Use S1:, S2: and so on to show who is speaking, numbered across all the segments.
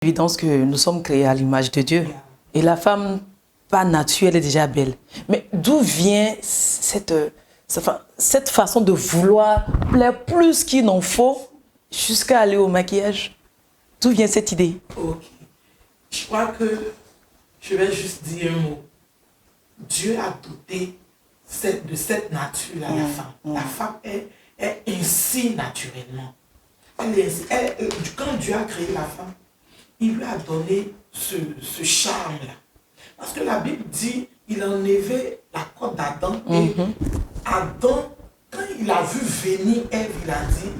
S1: Évidence que nous sommes créés à l'image de Dieu. Et la femme, par nature, elle est déjà belle. Mais d'où vient cette façon de vouloir plaire plus qu'il n'en faut jusqu'à aller au maquillage? D'où vient cette idée?
S2: Ok. Je crois que je vais juste dire un mot. Dieu a doté de cette nature-là la femme. La femme est ainsi naturellement. Quand Dieu a créé la femme, il lui a donné ce charme-là. Parce que la Bible dit, il enlevait la côte d'Adam et Adam, quand il a vu venir Ève, il a dit,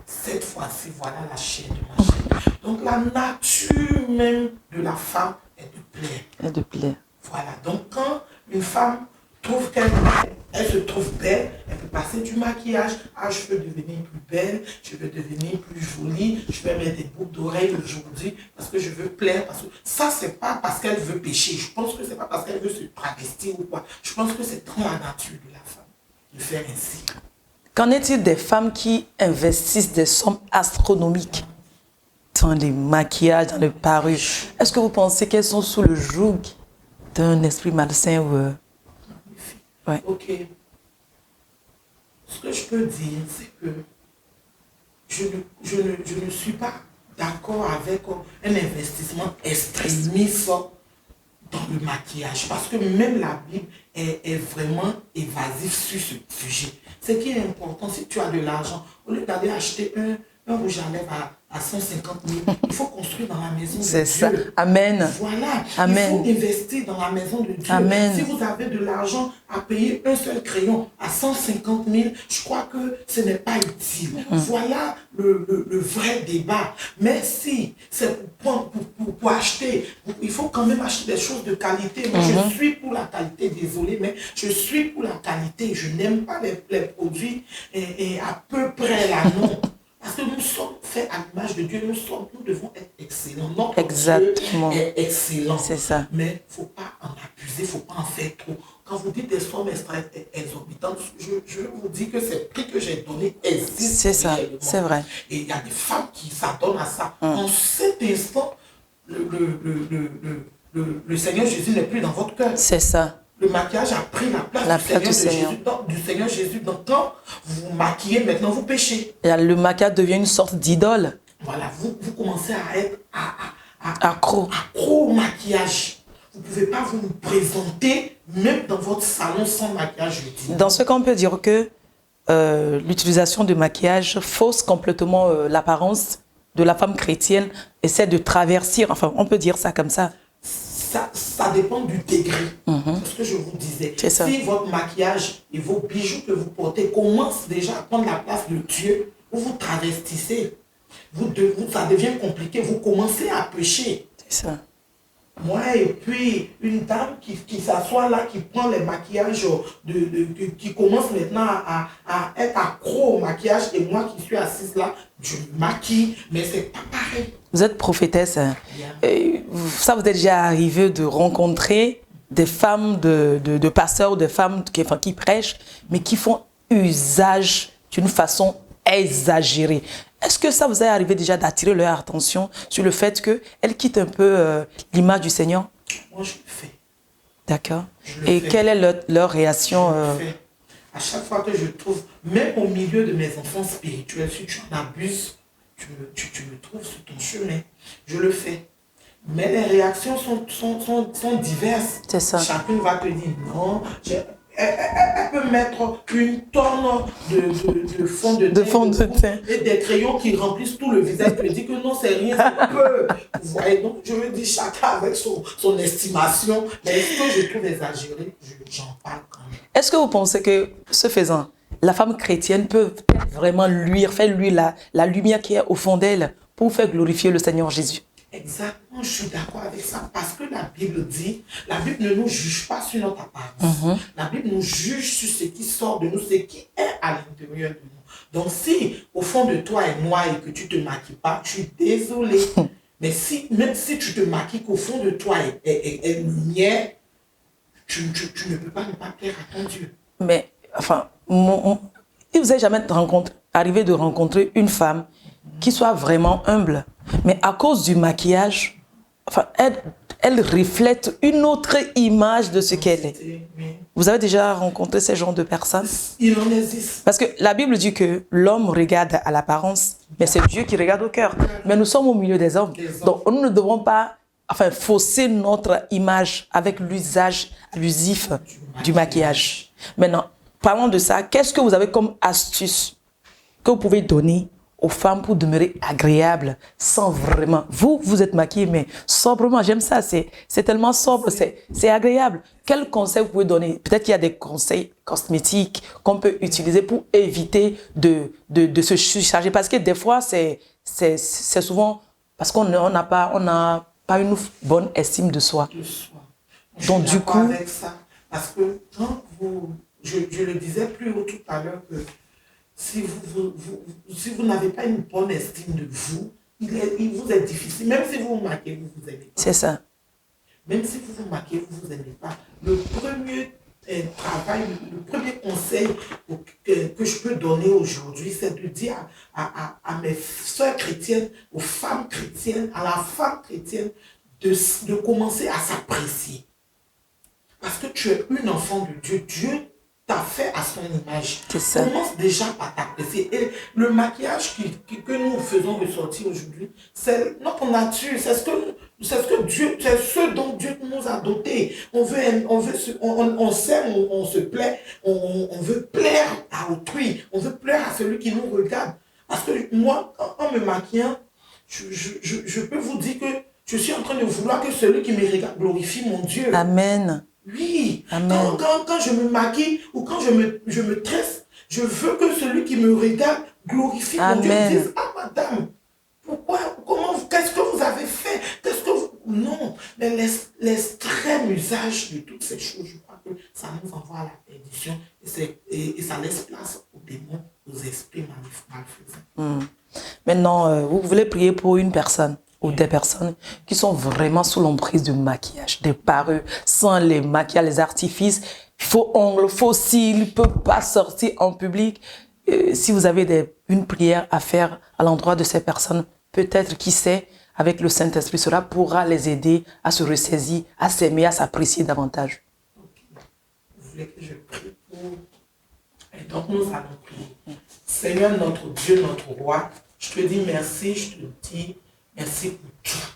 S2: cette fois-ci, voilà la chair de ma chair. Donc la nature même de la femme est de plaire.
S1: Et de plaire.
S2: Voilà, donc quand une femme trouve qu'elle se trouve belle, elle peut passer du maquillage. Ah, je veux devenir plus belle, je veux devenir plus jolie, je vais mettre des boucles d'oreilles aujourd'hui parce que je veux plaire. Parce que ça, c'est pas parce qu'elle veut pécher. Je pense que c'est pas parce qu'elle veut se travestir ou quoi. Je pense que c'est dans la nature de la femme de faire ainsi.
S1: Qu'en est-il des femmes qui investissent des sommes astronomiques dans les maquillages, dans les parures? Est-ce que vous pensez qu'elles sont sous le joug d'un esprit malsain ou... Ouais.
S2: Ok. Ce que je peux dire, c'est que je ne suis pas d'accord avec un investissement extrémiste dans le maquillage. Parce que même la Bible est vraiment évasive sur ce sujet. Ce qui est important, si tu as de l'argent, au lieu d'aller acheter un rouge à lèvres à 150 000, il faut construire dans la maison de Dieu.
S1: C'est ça. Amen.
S2: Voilà.
S1: Amen.
S2: Il faut investir dans la maison de Dieu.
S1: Amen.
S2: Si vous avez de l'argent à payer un seul crayon à 150 000, je crois que ce n'est pas utile. Voilà le vrai débat. Mais si c'est pour acheter, il faut quand même acheter des choses de qualité. Moi, je suis pour la qualité, désolé, mais je suis pour la qualité. Je n'aime pas les produits et à peu près là, non. Parce que nous sommes faits à l'image de Dieu, nous devons être excellents. Notre
S1: Exactement.
S2: Dieu est excellent.
S1: C'est ça.
S2: Mais il ne faut pas en abuser, il ne faut pas en faire trop. Quand vous dites des sommes exorbitantes, je vous dis que ces prix que j'ai donnés existent.
S1: C'est ça, c'est vrai.
S2: Et il y a des femmes qui s'adonnent à ça. En cet instant, le Seigneur Jésus n'est plus dans votre cœur.
S1: C'est ça.
S2: Le maquillage a pris la place du Seigneur Jésus. Donc quand vous maquillez, maintenant vous péchez.
S1: Et le maquillage devient une sorte d'idole.
S2: Voilà, vous commencez à être
S1: accro
S2: au maquillage. Vous ne pouvez pas vous présenter même dans votre salon sans maquillage.
S1: Dans ce cas, on peut dire que l'utilisation de maquillage fausse complètement l'apparence de la femme chrétienne, essaie de traverser, enfin on peut dire ça comme ça.
S2: Ça dépend du degré. C'est ce que je vous disais. Si votre maquillage et vos bijoux que vous portez commencent déjà à prendre la place de Dieu, vous vous travestissez, ça devient compliqué, vous commencez à pécher.
S1: C'est ça.
S2: Moi, et puis une dame qui s'assoit là, qui prend les maquillages, qui commence maintenant à être accro au maquillage, et moi qui suis assise là, je me maquille, mais c'est pas pareil.
S1: Vous êtes prophétesse. Hein. Ça vous est déjà arrivé de rencontrer des femmes de pasteurs ou des femmes qui prêchent, mais qui font usage d'une façon exagérée. Est-ce que ça vous est arrivé déjà d'attirer leur attention sur le fait qu'elles quittent un peu l'image du Seigneur?
S2: Moi, je le fais.
S1: D'accord. Et quelle est leur réaction?
S2: Je le fais. À chaque fois que je trouve, même au milieu de mes enfants spirituels, si tu en abuses, tu me trouves sur ton chemin. Je le fais. Mais les réactions sont diverses.
S1: C'est ça.
S2: Chacune va te dire non. Elle peut mettre une tonne de fond de teint et des crayons qui remplissent tout le visage. Elle te dit que non, c'est rien, c'est peu. Vous voyez, donc je me dis chacun avec son estimation. Mais ce que je trouve exagéré, j'en parle quand même.
S1: Est-ce que vous pensez que, ce faisant, la femme chrétienne peut vraiment faire luire la lumière qui est au fond d'elle pour faire glorifier le Seigneur Jésus?
S2: Exactement, je suis d'accord avec ça. Parce que la Bible dit, la Bible ne nous juge pas sur notre apparence. La Bible nous juge sur ce qui sort de nous, ce qui est à l'intérieur de nous. Donc si au fond de toi est noir et que tu ne te maquilles pas, je suis désolé. Mais même si tu te maquilles, qu'au fond de toi est lumière, tu ne peux pas ne pas plaire à ton Dieu.
S1: Mais, enfin, il vous est jamais arrivé de rencontrer une femme qui soit vraiment humble? Mais à cause du maquillage, enfin, elle reflète une autre image de ce qu'elle est. Vous avez déjà rencontré ce genre de personnes?
S2: Il en existe.
S1: Parce que la Bible dit que l'homme regarde à l'apparence, mais c'est Dieu qui regarde au cœur. Mais nous sommes au milieu des hommes. Donc nous ne devons pas fausser notre image avec l'usage abusif du maquillage. Maintenant, parlons de ça. Qu'est-ce que vous avez comme astuce que vous pouvez donner aux femmes pour demeurer agréables sans vraiment... Vous êtes maquillée, mais sobrement, j'aime ça. C'est tellement sobre, c'est agréable. Quel conseil vous pouvez donner? Peut-être qu'il y a des conseils cosmétiques qu'on peut utiliser pour éviter de se surcharger. Parce que des fois, c'est souvent parce qu'on n'a pas une bonne estime de soi. Donc du coup...
S2: Avec ça, parce que quand je le disais plus haut tout à l'heure, que si vous n'avez pas une bonne estime de vous, il vous est difficile. Même si vous vous maquillez, vous vous aimez pas.
S1: C'est ça.
S2: Même si vous vous maquillez, vous vous aimez pas. Le premier travail, le premier conseil que je peux donner aujourd'hui, c'est de dire à mes soeurs chrétiennes, aux femmes chrétiennes, à la femme chrétienne, de commencer à s'apprécier. Parce que tu es une enfant de Dieu. Dieu t'a fait à son image. Commence déjà par t'apprécier. Et le maquillage que nous faisons ressortir aujourd'hui, c'est notre nature. C'est ce Dieu, c'est ce dont Dieu nous a dotés. On s'aime, on se plaît, on veut plaire à autrui, on veut plaire à celui qui nous regarde. Parce que moi, en me maquillant, je peux vous dire que je suis en train de vouloir que celui qui me regarde glorifie mon Dieu.
S1: Amen.
S2: Oui,
S1: Amen.
S2: Quand je me maquille ou quand je me tresse, je veux que celui qui me regarde glorifie mon Dieu et dise, ah madame, qu'est-ce que vous avez fait? Non, mais l'extrême usage de toutes ces choses, je crois que ça nous envoie à la perdition et ça laisse place aux démons, aux esprits malfaisants.
S1: Maintenant, vous voulez prier pour une personne ou des personnes qui sont vraiment sous l'emprise du maquillage, des parures, sans les maquillages, les artifices, faux ongles, faux cils, ils ne peuvent pas sortir en public. Si vous avez une prière à faire à l'endroit de ces personnes, peut-être, qui sait, avec le Saint-Esprit, cela pourra les aider à se ressaisir, à s'aimer, à s'apprécier davantage.
S2: Okay. Vous voulez que je prie pour... Et donc nous allons prier. Seigneur, notre Dieu, notre roi, je te dis merci, je te dis merci pour tout.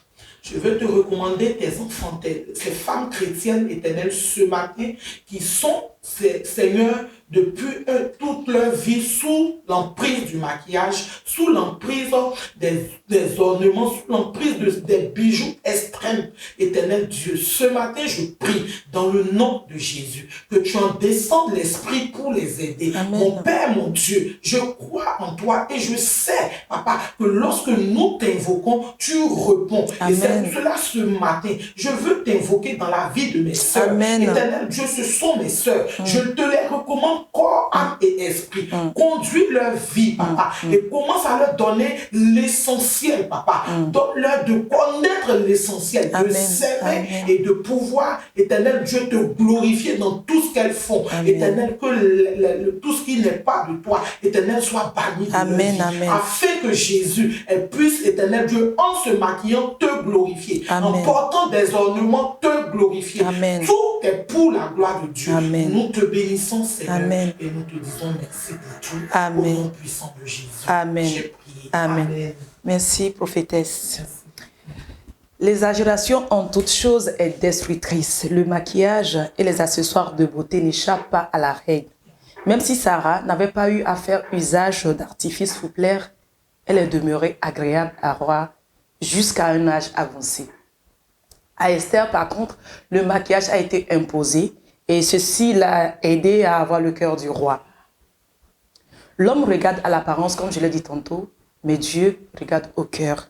S2: Je veux te recommander tes enfants, ces femmes chrétiennes éternelles ce matin qui sont, Seigneur, depuis toute leur vie sous l'emprise du maquillage, sous l'emprise des ornements, sous l'emprise des bijoux extrêmes. Éternel Dieu, ce matin, je prie dans le nom de Jésus que tu en descendes l'esprit pour les aider.
S1: Amen.
S2: Mon Père, mon Dieu, je crois en toi et je sais, Papa, que lorsque nous t'invoquons, tu réponds.
S1: Amen.
S2: Et c'est pour cela, ce matin, je veux t'invoquer dans la vie de mes sœurs.
S1: Amen.
S2: Éternel Dieu, ce sont mes sœurs. Je te les recommande corps, âme et esprit. Conduis leur vie, Papa, et commence à leur donner l'essentiel, Papa. Donne-leur de connaître l'essentiel, de s'aimer et de pouvoir, Éternel Dieu, te glorifier dans tout ce qu'elles font.
S1: Amen.
S2: Éternel, que tout ce qui n'est pas de toi, Éternel, soit banni de leur vie, afin que Jésus, elle puisse, Éternel Dieu, en se maquillant, te glorifier, en portant des ornements, te glorifier.
S1: Amen.
S2: Tout est pour la gloire de Dieu.
S1: Amen.
S2: Nous te bénissons, Seigneur,
S1: Amen.
S2: et nous te disons merci pour tout.
S1: Amen.
S2: Au nom puissant de Jésus.
S1: Amen.
S2: J'ai prié.
S1: Amen.
S2: Amen.
S1: Merci, prophétesse.
S2: Merci.
S1: L'exagération en toute chose est destructrice. Le maquillage et les accessoires de beauté n'échappent pas à la règle. Même si Sarah n'avait pas eu à faire usage d'artifices pour plaire, elle est demeurée agréable à roi jusqu'à un âge avancé. À Esther, par contre, le maquillage a été imposé et ceci l'a aidé à avoir le cœur du roi. L'homme regarde à l'apparence, comme je l'ai dit tantôt, mais Dieu regarde au cœur.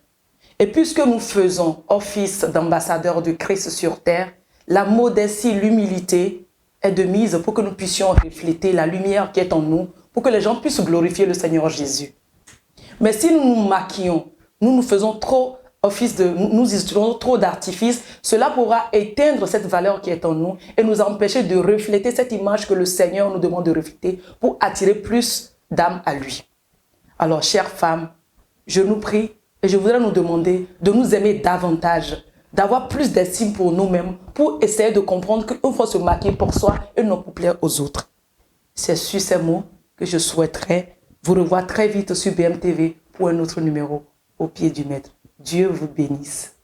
S1: Et puisque nous faisons office d'ambassadeurs de Christ sur terre, la modestie, l'humilité est de mise pour que nous puissions refléter la lumière qui est en nous, pour que les gens puissent glorifier le Seigneur Jésus. Mais si nous nous maquillons, nous faisons trop office nous utilisons trop d'artifices, cela pourra éteindre cette valeur qui est en nous et nous empêcher de refléter cette image que le Seigneur nous demande de refléter pour attirer plus d'âmes à lui. Alors, chères femmes, je nous prie, Et je voudrais nous demander de nous aimer davantage, d'avoir plus d'estime pour nous-mêmes, pour essayer de comprendre qu'il faut se maquiller pour soi et non pour plaire aux autres. C'est sur ces mots que je souhaiterais vous revoir très vite sur BMTV pour un autre numéro au pied du maître. Dieu vous bénisse.